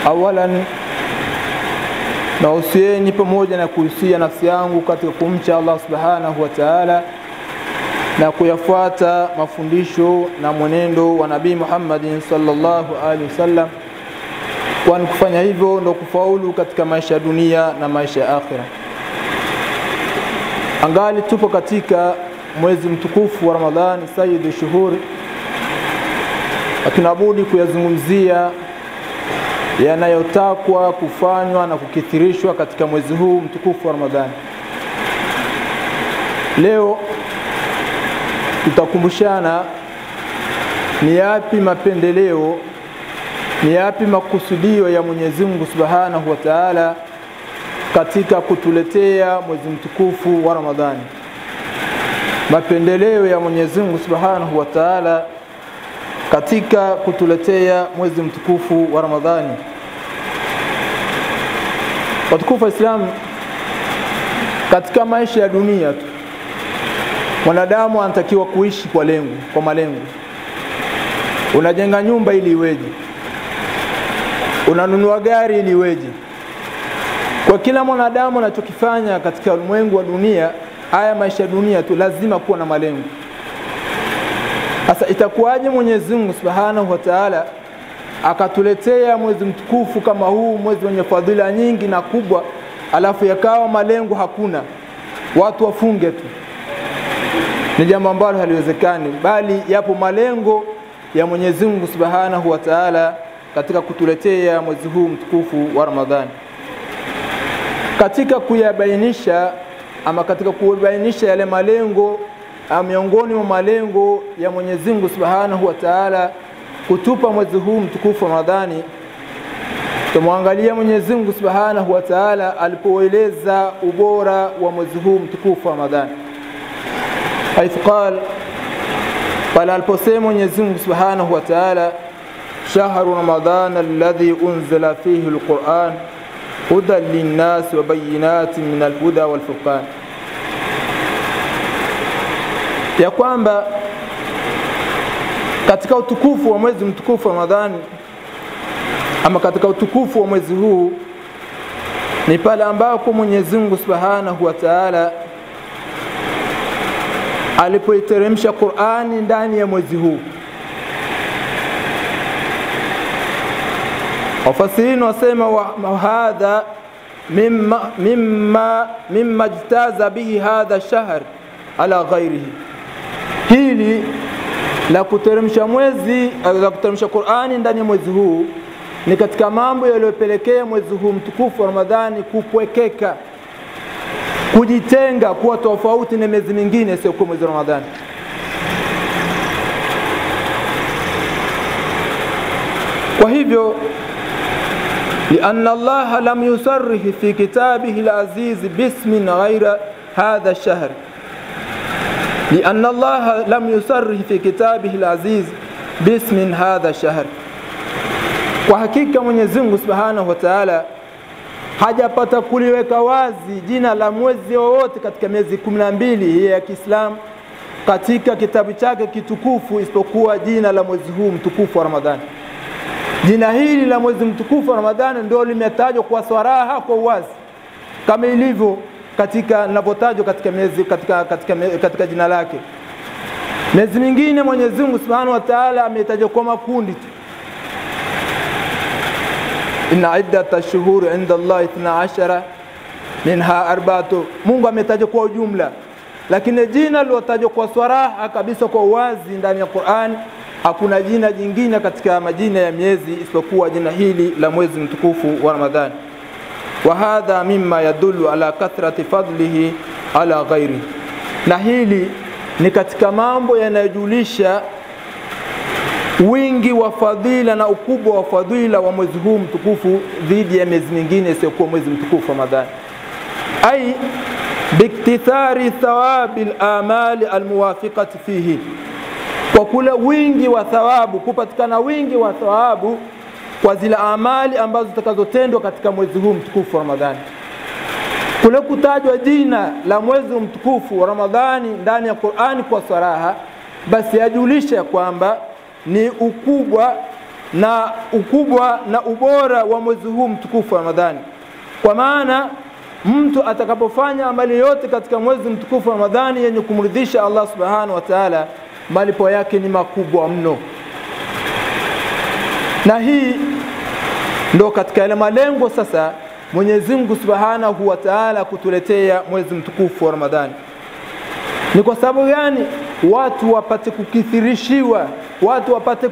Awalan nausieni pamoja na kuhusia nafsi yangu katika kumcha Allah subhanahu wa ta'ala na kuyafuata mafundisho na mwenendo wa Nabii Muhammadin sallallahu alaihi wasallam, kwani kufanya hivyo ndio kufaulu katika maisha ya dunia na maisha ya akhira. Angali tupo katika mwezi mtukufu wa Ramadhani, sayyidu shuhuri, tunabudi kuyazungumzia yanayotakwa kufanywa na kukithirishwa katika mwezi huu mtukufu wa Ramadhani. Leo tutakumbushana ni yapi mapendeleo, ni yapi makusudio ya Mwenyezi Mungu Subhanahu wa Ta'ala katika kutuletea mwezi mtukufu wa Ramadhani. Mapendeleo ya Mwenyezi Mungu Subhanahu wa Ta'ala katika kutuletea mwezi mtukufu wa Ramadhani. Watukufu wa Islam, katika maisha ya dunia tu mwanadamu anatakiwa kuishi kwa malengo. Unajenga nyumba ili iweje? Unanunua gari ili iweje? Kwa kila mwanadamu anachokifanya katika ulimwengu wa dunia, haya maisha ya dunia tu, lazima kuwa na malengo. Sasa itakuwaje Mwenyezi Mungu Subhanahu wa Ta'ala akatuletea mwezi mtukufu kama huu, mwezi wenye fadhila nyingi na kubwa, alafu yakawa malengo hakuna, watu wafunge tu? Ni jambo ambalo haliwezekani, bali yapo malengo ya Mwenyezi Mungu Subhanahu wa Ta'ala katika kutuletea mwezi huu mtukufu wa Ramadhani. Katika kuyabainisha yale malengo, miongoni mwa malengo ya Mwenyezi Mungu Subhanahu wa Ta'ala kutupa mwezi huu mtukufu wa Ramadhani, tumwangalia Mwenyezi Mungu Subhanahu wa Ta'ala alipoeleza ubora wa mwezi huu mtukufu wa Ramadhani. Haithu qala aliposema Mwenyezi Mungu Subhanahu wa Ta'ala, shahru ramadhana alladhi unzila fihi alquran hudan linnas wa bayyinatin min alhuda wal furqan, ya kwamba katika utukufu wa mwezi mtukufu wa Ramadhani, ama katika utukufu wa mwezi huu, ni pale ambapo Mwenyezi Mungu Subhanahu wa Ta'ala alipoiteremsha Qur'ani ndani ya mwezi huu. Wafasiri wasema wa hadha mimma jtaza bihi hadha shahr ala ghairihi. Hili la kuteremsha Qur'ani ndani ya mwezi huu ni katika mambo yaliyopelekea mwezi huu mtukufu wa Ramadhani kupwekeka, kujitenga, kuwa tofauti na miezi mingine sio kwa mwezi wa Ramadhani. Kwa hivyo لأن الله لم يصرح في كتابه العزيز باسم غير هذا الشهر، لأن الله لم يصرح في كتابه العزيز باسم هذا الشهر. Kwa hakika Mwenyezi Mungu Subhanahu wa Ta'ala hajapata kuliweka wazi jina la mwezi wowote katika miezi 12 ya Kiislamu katika kitabu chake kitukufu isipokuwa jina la mwezi huu mtukufu wa Ramadhani. Jina hili la mwezi mtukufu wa Ramadhani ndio limetajwa kwa swaraha, kwa wazi, kama ilivyo katika ninapotajwa katika miezi katika jina lake. Miezi mingine Mwenyezi Mungu Subhanahu wa Ta'ala ametajwa kwa makundi tu. Inna iddata shuhuri inda Allah 12 minha arba'atu, Mungu ametaja kwa ujumla, lakini jina lilotajwa kwa swaraha kabisa kwa wazi ndani ya Qur'an, hakuna jina jingine katika majina ya miezi isipokuwa jina hili la mwezi mtukufu wa Ramadhani. Wa hadha mimma yadullu ala kathrati fadlihi ala ghairi, na hili ni katika mambo yanayojulisha wingi wa fadhila na ukubwa wa fadhila wa mwezi huu mtukufu dhidi ya miezi mingine isiyokuwa mwezi mtukufu wa Ramadhani. Ai biktithari thawabil amali almuwafiqati fihi, kwa kule wingi wa thawabu, kupatikana wingi wa thawabu kwa zile amali ambazo zitakazotendwa katika mwezi huu mtukufu wa Ramadhani. Kule kutajwa jina la mwezi mtukufu wa Ramadhani ndani ya Qur'ani kwa saraha, basi yajulisha kwamba ni ukubwa na ukubwa na ubora wa mwezi huu mtukufu wa Ramadhani. Kwa maana mtu atakapofanya amali yote katika mwezi mtukufu wa Ramadhani yenye kumridhisha Allah subhanahu wa ta'ala, malipo yake ni makubwa mno. Na hii ndo katika ile malengo sasa Mwenyezi Mungu subhanahu wa ta'ala kutuletea mwezi mtukufu wa Ramadhani. Ni kwa sababu gani? Watu wapate kukithirishiwa, watu wapate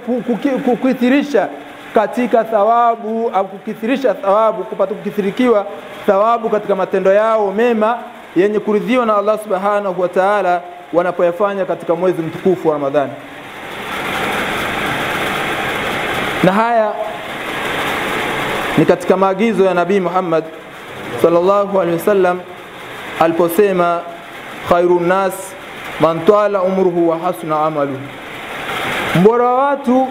kukithirisha katika thawabu, au kukithirisha thawabu, kupata kukithirikiwa thawabu katika matendo yao mema yenye kuridhiwa na Allah subhanahu wa ta'ala wanapoyafanya katika mwezi mtukufu wa Ramadhani. Na haya ni katika maagizo ya Nabii Muhammad sallallahu alaihi wasallam aliposema, khairun nas man tala umruhu wa hasuna amaluhu, mbora wa watu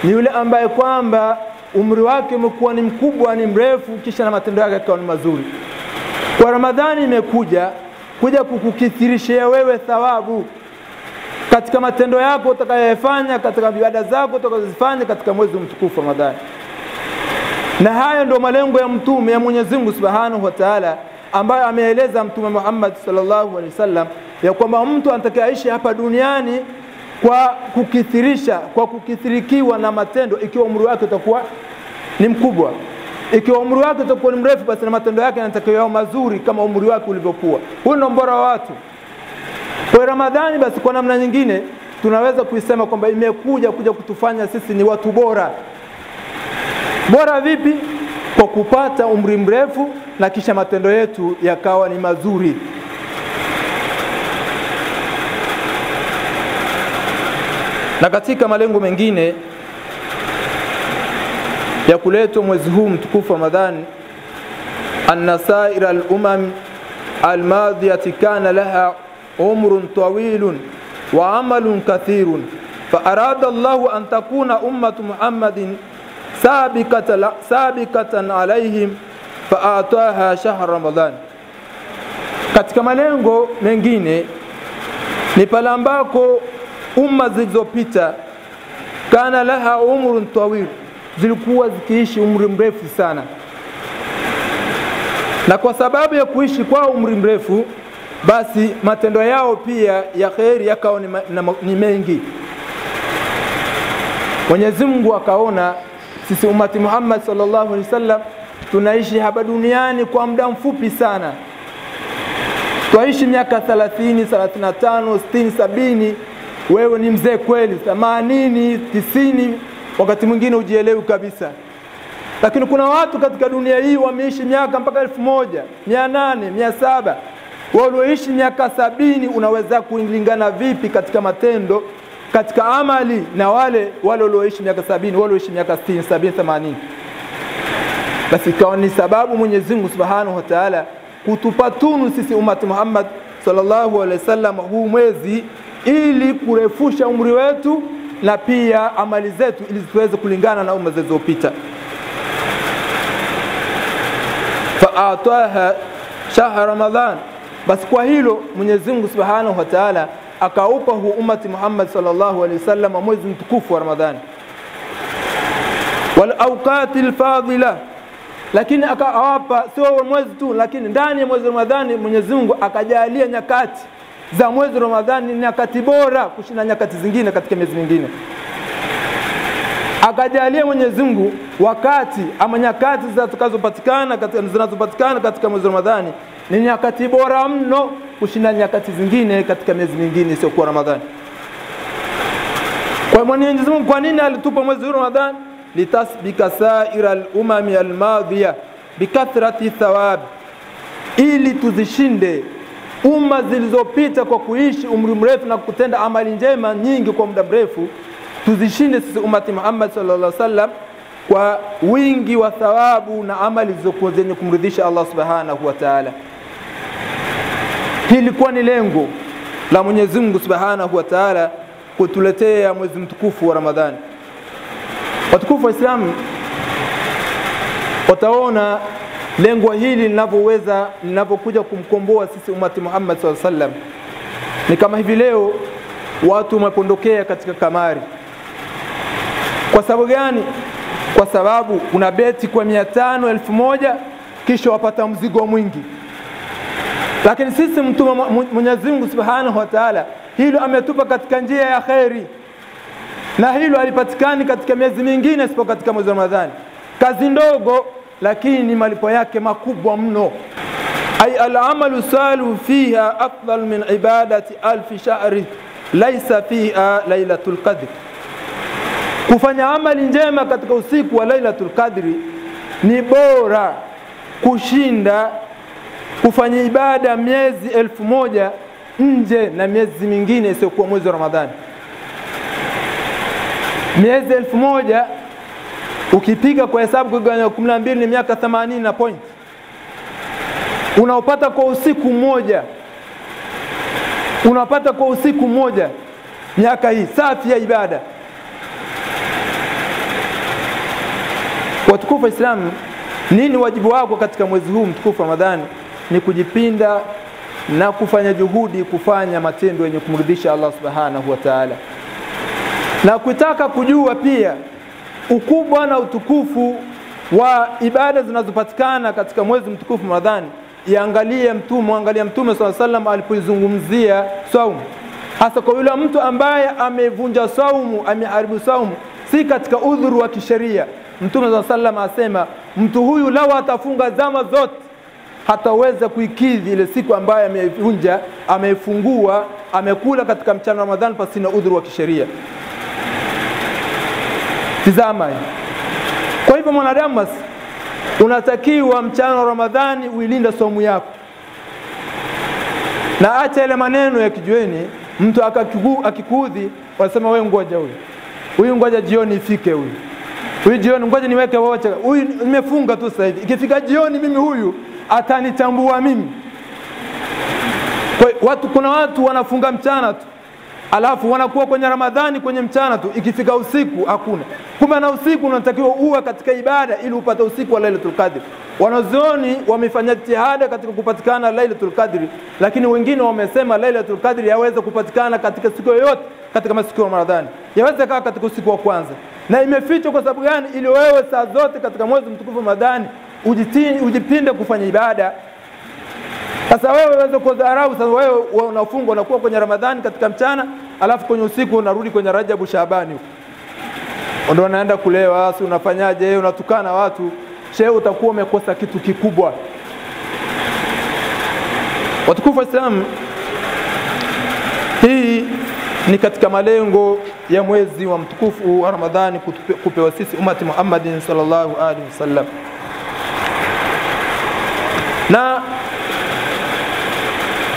ni yule ambaye kwamba umri wake umekuwa ni mkubwa, ni mrefu, kisha na matendo yake yakawa ni mazuri. Kwa Ramadhani imekuja kukukithirishia wewe thawabu katika matendo yako utakayofanya, katika ibada zako utakazozifanya katika mwezi mtukufu wa Ramadhani. Na haya ndio malengo ya mtume ya Mwenyezi Mungu Subhanahu wa Ta'ala, ambaye ameeleza Mtume Muhammad sallallahu alaihi wasallam ya kwamba mtu atakayeishi hapa duniani kwa kukithirisha, kwa kukithirikiwa na matendo, ikiwa umri wake utakuwa ni mkubwa, ikiwa umri wake utakuwa ni mrefu, basi na matendo yake yanatakiwa mazuri kama umri wake ulivyokuwa. Huyo ndio mbora wa watu. Kwa Ramadhani basi kwa namna nyingine tunaweza kuisema kwamba imekuja kutufanya sisi ni watu bora. Bora vipi? Kwa kupata umri mrefu na kisha matendo yetu yakawa ni mazuri. Na katika malengo mengine ya kuletwa mwezi huu mtukufu wa Ramadhani, an-nasair al-umam al-madiyati kana laha umrun tawilun wa amalun kathirun, fa arada Allah an takuna ummatu Muhammadin sabikatan alaihim fa ataha shahr Ramadan. Katika malengo mengine ni pale ambako umma zilizopita kana laha umrun tawil, zilikuwa zikiishi umri mrefu sana, na kwa sababu ya kuishi kwa umri mrefu basi matendo yao pia ya khairi yakawa ni mengi. Mwenyezi Mungu akaona sisi umati Muhammad sallallahu alaihi wasallam tunaishi hapa duniani kwa muda mfupi sana, tuishi miaka 30, 35, 60, 70. Wewe ni mzee kweli, 80, 90, wakati mwingine ujielewi kabisa. Lakini kuna watu katika dunia hii wameishi miaka mpaka 1000, 800, 700. Walioishi miaka 70 unaweza kulingana vipi katika matendo, katika amali na wale walioishi miaka 70, walioishi miaka 60, 70, 80? Basi kwa ni sababu Mwenyezi Mungu Subhanahu wa Ta'ala kutupatunu sisi umati Muhammad sallallahu alaihi wasallam huu mwezi ili kurefusha umri wetu na pia amali zetu ili tuweze kulingana na umma zilizopita. Fa ataha shahr Ramadhan, basi kwa hilo Mwenyezi Mungu Subhanahu wa Ta'ala akaupa huu umati Muhammad sallallahu alaihi wasallam mwezi mtukufu wa Ramadhani, wal awqatil fadila. Lakini akawapa sio mwezi tu, lakini ndani ya mwezi Ramadhani Mwenyezi Mungu akajalia nyakati za mwezi Ramadhani ni nyakati bora kushinda nyakati zingine katika miezi mingine. Akajalia Mwenyezi Mungu wakati ama nyakati zinazopatikana katika mwezi Ramadhani ni nyakati bora mno kushinda nyakati zingine katika miezi mingine sio kwa Ramadhani. Kwa Mwenyezi Mungu kwa nini alitupa mwezi Ramadhani? Litasbika sa'ira al-umami al-madhiya bikathrati thawab, ili tuzishinde umma zilizopita kwa kuishi umri mrefu na kutenda amali njema nyingi kwa muda mrefu. Tuzishinde sisi umati Muhammad sallallahu alaihi wasallam kwa wingi wa thawabu na amali zilizokuwa zenye kumridhisha Allah Subhanahu wa Ta'ala. Hili kwa ni lengo la Mwenyezi Mungu Subhanahu wa Ta'ala kutuletea mwezi mtukufu wa Ramadhani. Watukufu wa Islam, wataona lengo hili linapokuja kumkomboa sisi umati Muhammad sallallahu alaihi wasallam. Ni kama hivi leo watu wamepondokea katika kamari. Kwa sababu gani? Kwa sababu kuna beti kwa 500, 1000 kisha wapata mzigo mwingi. Lakini sisi Mtume Mwenyezi Mungu Subhanahu wa Ta'ala hilo ametupa katika njia ya khairi, na hilo halipatikani katika miezi mingine isipokuwa katika mwezi wa Ramadhani. Kazi ndogo lakini malipo yake makubwa mno. Ay al-amalu salihu fiha afdal min ibadati alf shahri laysa fiha lailatul qadr. Kufanya amali njema katika usiku wa Lailatul Qadri ni bora kushinda kufanya ibada miezi 1000 nje na miezi mingine isiyokuwa mwezi wa Ramadhani. Miezi 1000 ukipiga kwa hesabu kugawanya 12 ni miaka 80 na point. Unaopata kwa usiku mmoja. Unapata kwa usiku mmoja miaka hii safi ya ibada. Watukufu wa Islam, nini wajibu wako katika mwezi huu mtukufu Ramadhani? Ni kujipinda na kufanya juhudi kufanya matendo yenye kumridhisha Allah Subhanahu wa Ta'ala. Na kutaka kujua pia ukubwa na utukufu wa ibada zinazopatikana katika mwezi mtukufu Ramadhani, angalia Mtume sallallahu alaihi wasallam alipoizungumzia saumu. Hasa kwa yule mtu ambaye amevunja saumu, ameharibu saumu, si katika udhuru wa kisheria. Mtume sallallahu alaihi wasallam asema mtu huyu lao atafunga zama zote hataweza kuikidhi ile siku ambayo amevunja, amefungua, amekula katika mchana wa Ramadhani pasina udhuru wa kisheria. Tizama hii. Kwa hivyo mwanadamu unatakiwa mchana wa Ramadhani uilinde saumu yako. Na acha ile maneno ya kijiweni, mtu akikuudhi wasema wewe ngoja huyu ngoja jioni ifike huyu jioni ngoja niweke wote, huyu nimefunga tu sasa hivi, ikifika jioni mimi huyu atanitambua mimi. Kuna watu wanafunga mchana tu, alafu wanakuwa kwenye Ramadhani kwenye mchana tu, ikifika usiku hakuna. Kumbe na usiku unatakiwa uwe katika ibada ili upate usiku wa Lailatul Qadr. Wanazuoni wamefanya jitihada katika kupatikana Lailatul Qadr, lakini wengine wamesema Lailatul Qadr yaweza kupatikana katika siku yoyote katika masiku ya Ramadhani. Yaweza kaa katika usiku wa kwanza. Na imefichwa kwa sababu gani? Ili wewe saa zote katika mwezi mtukufu Ramadhani ujipinde kufanya ibada. Sasa wewe unaweza kudharau, sasa wewe unafunga unakuwa kwenye Ramadhani katika mchana, alafu kwenye usiku unarudi kwenye Rajabu Shaabani huko. Ndio unaenda kulewa, si unafanyaje? Unatukana watu. Shehe, utakuwa umekosa kitu kikubwa. Watukufu wa Islam, hii ni katika malengo ya mwezi wa mtukufu wa Ramadhani kupewa sisi umati Muhammadin sallallahu alaihi wasallam. Na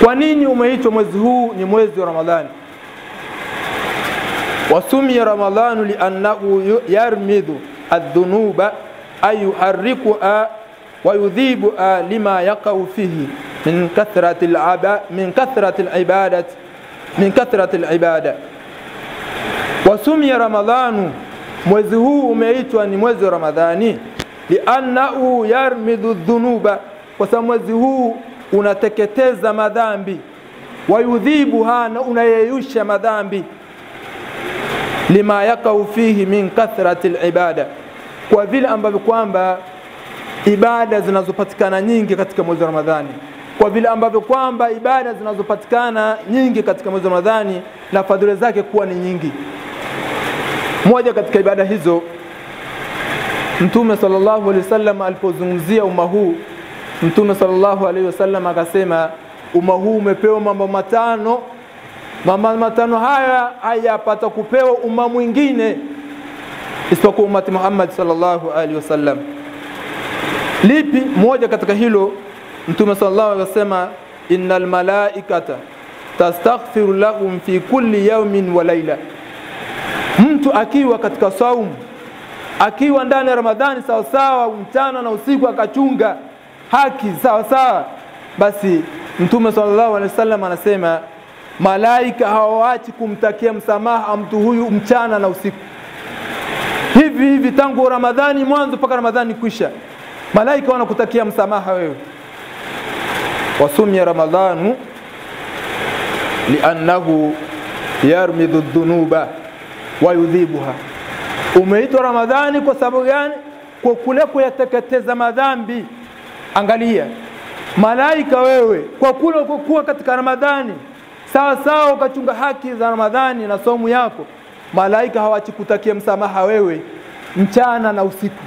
kwa nini umeitwa mwezi huu ni mwezi wa Ramadhani? Wasumi Ramadhanu li'annahu yarmidhu adh-dhunuba ay yuharrikuha wa yudhibu lima yaqau fihi min kathrati al-ibada. Wasumi Ramadhanu, mwezi huu umeitwa ni mwezi wa Ramadhani li'annahu yarmidhu adh-dhunuba, kwa sababu mwezi huu unateketeza madhambi, wayudhibuha, na unayeyusha madhambi, lima yakau fihi min kathrati al-ibada, kwa vile ambavyo kwamba ibada zinazopatikana nyingi katika mwezi wa Ramadhani, kwa vile ambavyo kwamba ibada zinazopatikana nyingi katika mwezi wa Ramadhani na fadhila zake kuwa ni nyingi. Moja katika ibada hizo, Mtume sallallahu alaihi wasallam alipozungumzia umma huu, Mtume sallallahu alaihi wasallam akasema umma huu umepewa mambo matano. Mambo matano haya hayapata kupewa umma mwingine isipokuwa ummati Muhammad sallallahu alaihi wasallam. Lipi? Moja katika hilo, Mtume sallallahu alaihi wasallam, innal malaikata tastaghfiru lahum fi kulli yawmin wa layla. Mtu akiwa katika saumu, akiwa ndani ya Ramadhani sawa sawa, mchana na usiku akachunga haki sawa sawa, basi Mtume sallallahu alaihi wasallam anasema malaika hawaachi kumtakia msamaha mtu huyu mchana na usiku. Hivi tangu Ramadhani mwanzo mpaka Ramadhani kwisha, malaika wanakutakia msamaha wewe. Wasumi Ramadhanu li'annahu yarmidhu adh-dhunuba wa yudhibuha. Umeitwa Ramadhani kwa sababu gani? Kwa kule kuyateketeza madhambi. Angalia, malaika wewe kwa kule kuwa katika Ramadhani sawa sawa ukachunga haki za Ramadhani na somu yako, malaika hawachikutakia msamaha wewe mchana na usiku,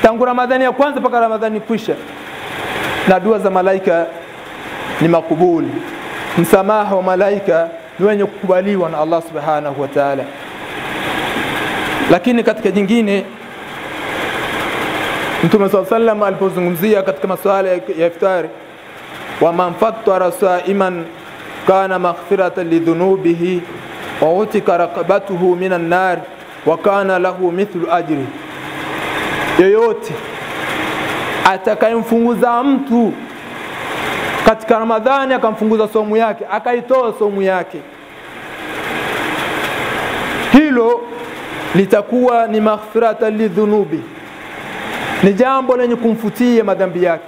tangu Ramadhani ya kwanza mpaka Ramadhani kwisha. Na dua za malaika ni makubuli, msamaha wa malaika ni wenye kukubaliwa na Allah subhanahu wa ta'ala. Lakini katika jingine Mtume sallallahu alayhi wasallam alipozungumzia katika masuala ya iftari, wa man fattara sa'iman kana maghfiratan lidhunubihi wa utika raqabatuhu minan nar wa kana lahu mithlu ajri. Yoyote atakayemfunguza mtu katika Ramadhani akamfunguza somu yake, akaitoa somu yake, hilo litakuwa ni maghfiratan lidhunubi, ni jambo lenye kumfutia madhambi yake.